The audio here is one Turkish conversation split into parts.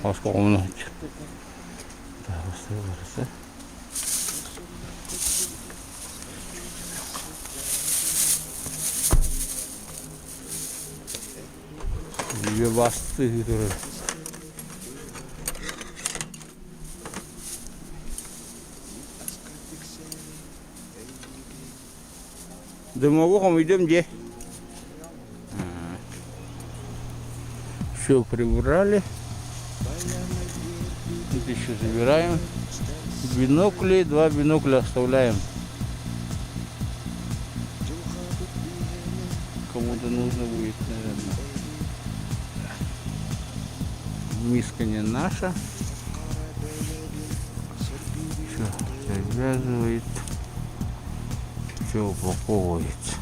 Başka onu burası. Bir bastı durur. Demogu komidem je. Все прибрали. Это еще забираем. Бинокли, 2 бинокля оставляем. Кому-то нужно будет, наверное. Миска не наша. Все завязывает. Все упаковывается.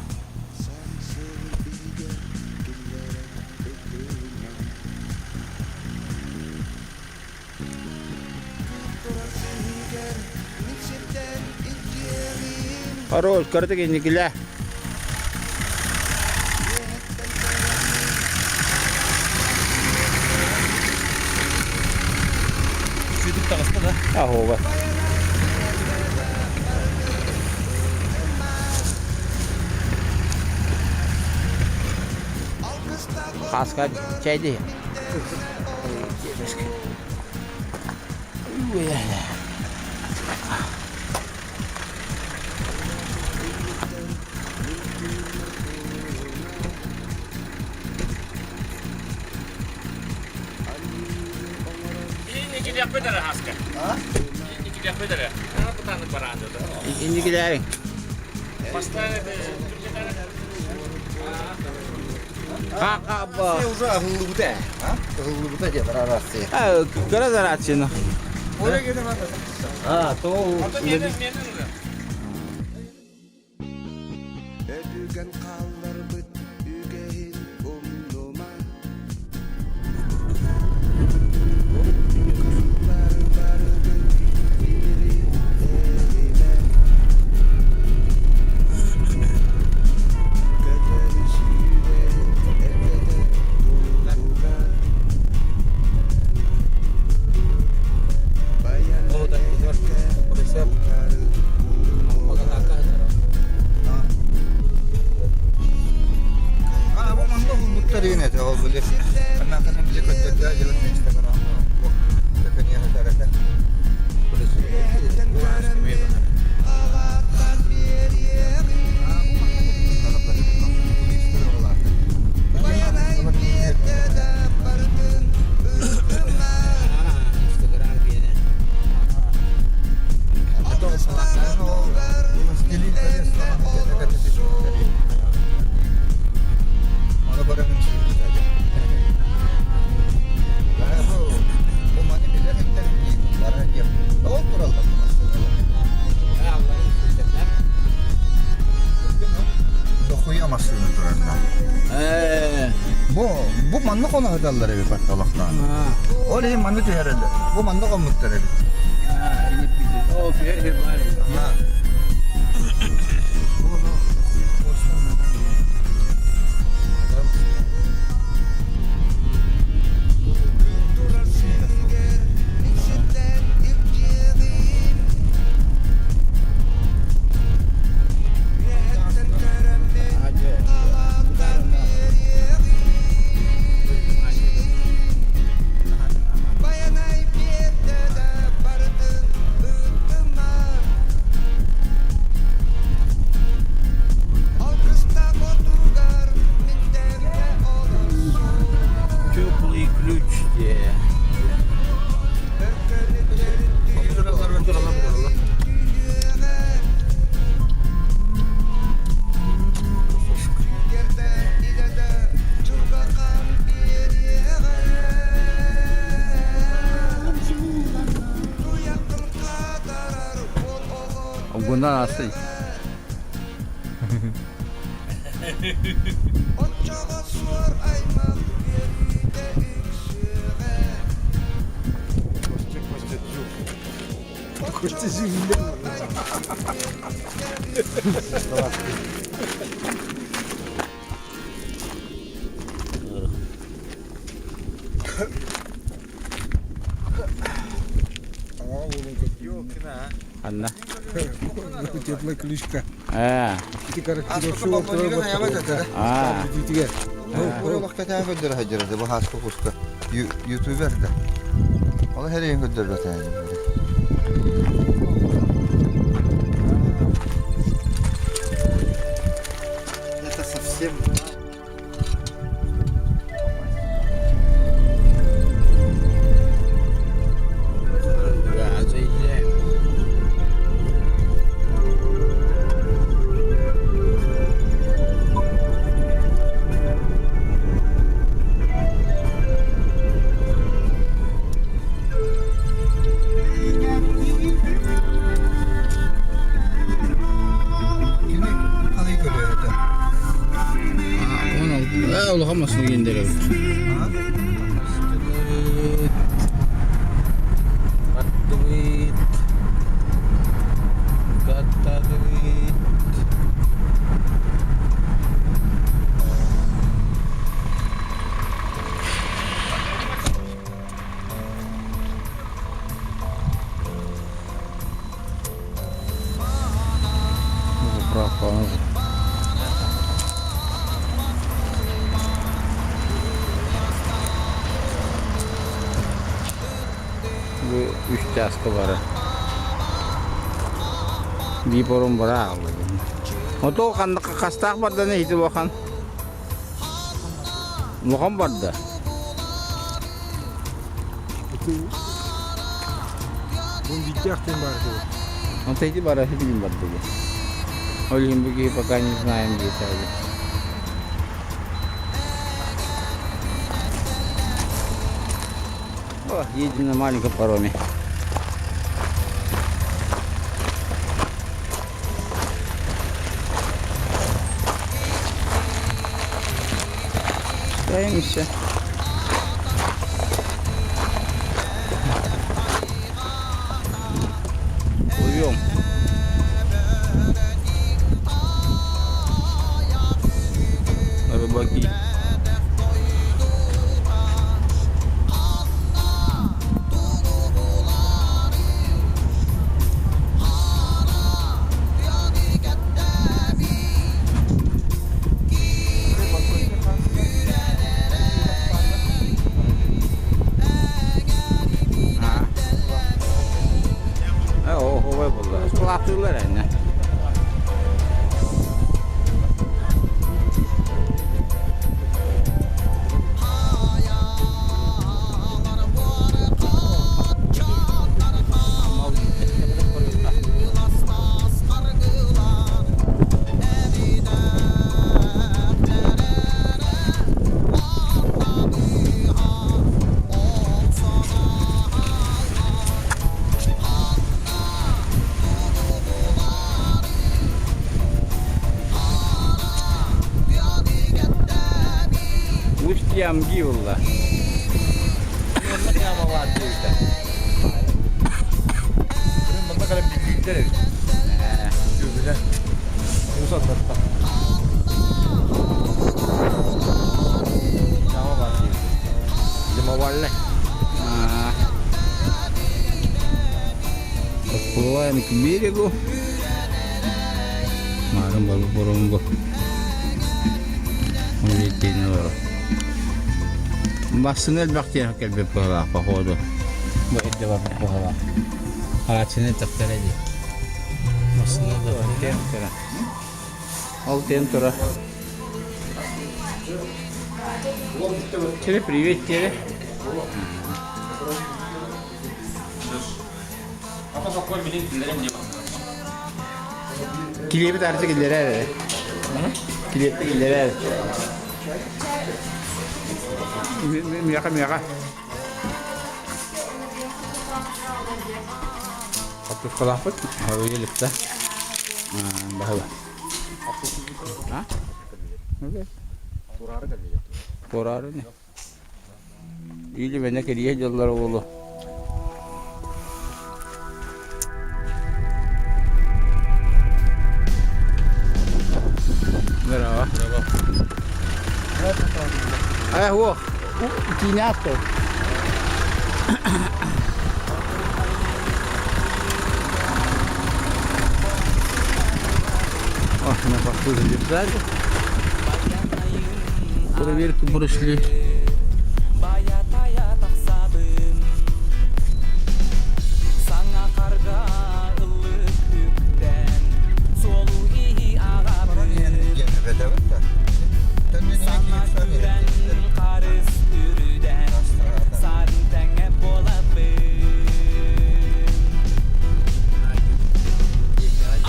Хорош, картоки не гиля. Çocuk da hasta da. Ah ova. Haska çaydı. İyi ki yapıyorlar haska. Ha? İyi ki yapıyorlar. Ne yapıyorlar baranda da? İndi gidelim. Pastanede Apa? Saya usaha hulu buta, hulu buta aja terarasi. Ah, kira zaracina. Oraya gidin apa? Ah, tuh. Ödügen kallar bit ügehin umluma. Kallar bardı biri elime. Göterişiyle evde doluga. Bayan erken yukarı Aku mantap muter ini aja kalau boleh. Karena beli kerja jalan di Instagram. Tekniknya masyarakat. Boleh sih. Bu manlık ona hırdalılar evi patlalaktan. Orayı manlık herhalde. Bu manlık o muhtar evi. Ha, ini pidi. Oh, biar hebat. Ha. Теплый ключ. Bundan nasıl? Yok ne? Anna. Теплая кличка. Aslında babamın yine hayama tatar. Дитиге. Oralıq kətən göndərə həcərədə bu haskı kuska. YouTuber de. Onu her yerin göndərə təyəlim. Это совсем... Ulakamazsın gönderiyor. Bu 3 askı var. Bir porun bırak. O da o kandık kastak var da neydi bakan? Bakan var da. Бун витяхтен бар ди. Он эти барахи bilin var dedi. Олимпики пока не знаем где это. О, едем на маленьком пароме. Стоимся. Плывем. Рыбаки. Kulaklılar anne. Yamgi valla. Yanına yağma var diyor işte. Bunun bakalım büyükler ev. Güzel. Uzat bak. Yağma var diyor. Lima var ne? Подплываем к берегу. Марам балу-бурумбу. Улетели наверх. Басын әлбәқтен кәлбеп бұғылақ, походу. Бұл әдді бар бұғылақ. Ағатшыны тақтар әді. Басын әлбәқтен тұра. Алтен тұра. Тере, привет, Тере. Kiliyip artık ileri herhalde. Kiliyip ileri herhalde. Miyaka. Kapıs kalafet. Hava gelip de. Bahwa. Ha? Okay. Kurarı ne? İyi ben de kediye yollar oğlu. Merhaba. Wo. Kinato. Пузырь. Проверка прошли. Баятая тақсадым саңа қарға ылық үктен солу ағабым саңа күрән қарыс үрден сарын тәңе болабым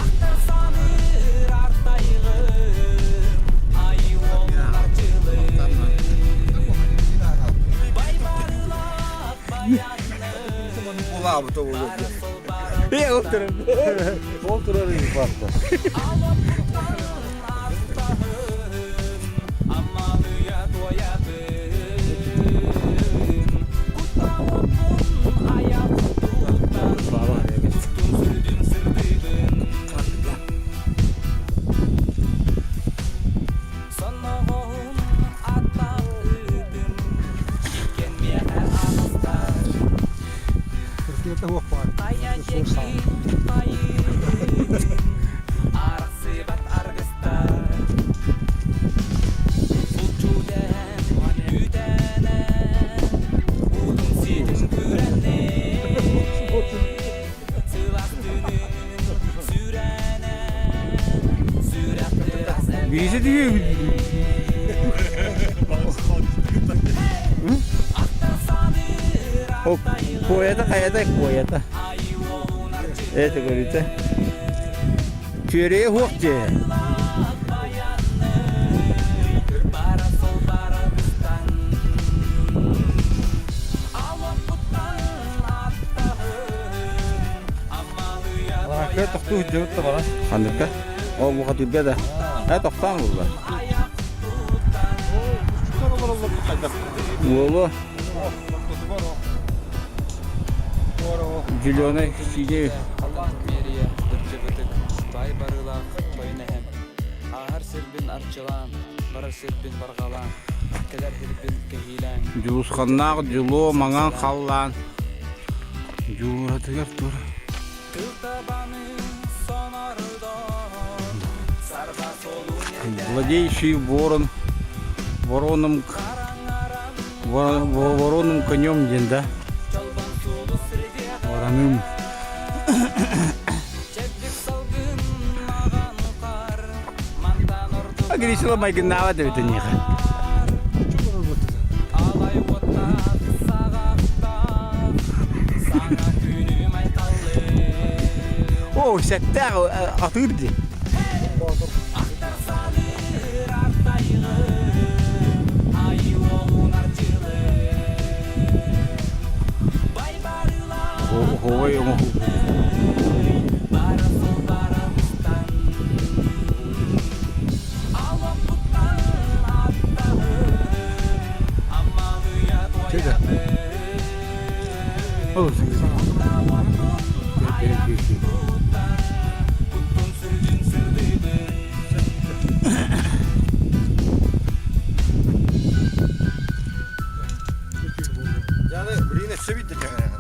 ақтар саныр артайғым айы олар жылы Ulan bu tavuğu. Oturur baktı. Это опа. Birisi diyor. O boyada kayada boyada. Evet görüyorsun. Çöreğe hokçe. Arkaya tıktı hüccevit de bana. Kandıkta. O bu kadar da. Ha toktan bunlar. Oğlu. Zülöne şişe. Allah meriye dıpçı bıtık bay barılaq toynehem ahar silbin arçılan barar silbin bargalan keler hilbin kehilen Juuskannaaq julo mangan kallan. Juura teger dur. kıltabanı sonardan sarba solun Владеющий ворон. Вороном вороном конем денда. çalban sulu sürge Воронım. çevdik salgın mağan kar mandan ordu А грисила майгнава да это не. alay otak sağakta sana günüm aytallı О, сәттә атырды. Aktar salır artayğı ayı olun arcılı bay barılar Ховай ему. bara sol baramızdan alıp tutan attağı amalıya doyabı Olsun. Kuttun sürdün sürdüydü Yani birine sevitti kendine.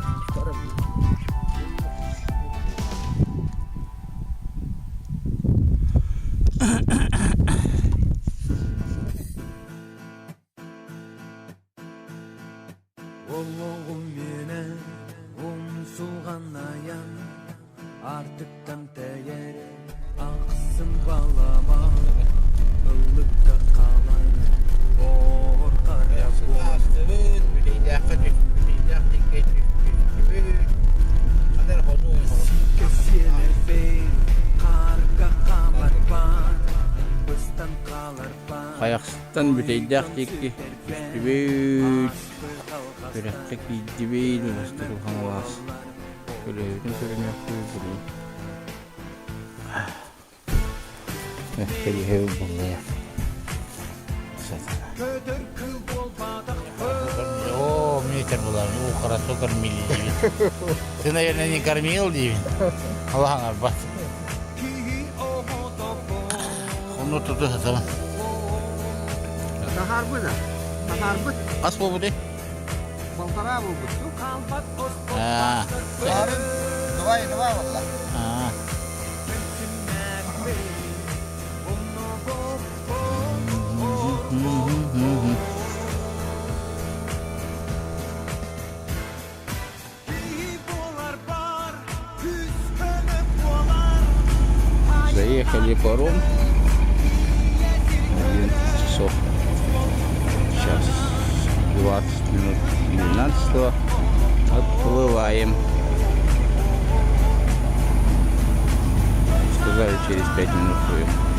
Oğlum yine umsulgan ayan artıktan teyer aksın balama ıllıkta kalan orkar yapar kesine bey karga kalar pan bıstan kalar pan Каяқстан бүтейдәк текки. Дибейт. Көрәккә кидибейт. Устырыл хаңлас. Көрәйтін көрәмек көйбірі. Мәккәлі хәу бұллая. О, метр была, ну хорошо кормили. Ты, наверное, не кормил, Дивин? Ладно, арбат. Ну, тут это. Tahar bu da. Tahar bu. Kas bu deh. Balkara bu. Ah, Tahar dua valla. ah. Заехали паром. 11 часов. Сейчас 20 минут 12. Отплываем. Сказали, через 5 минут будем.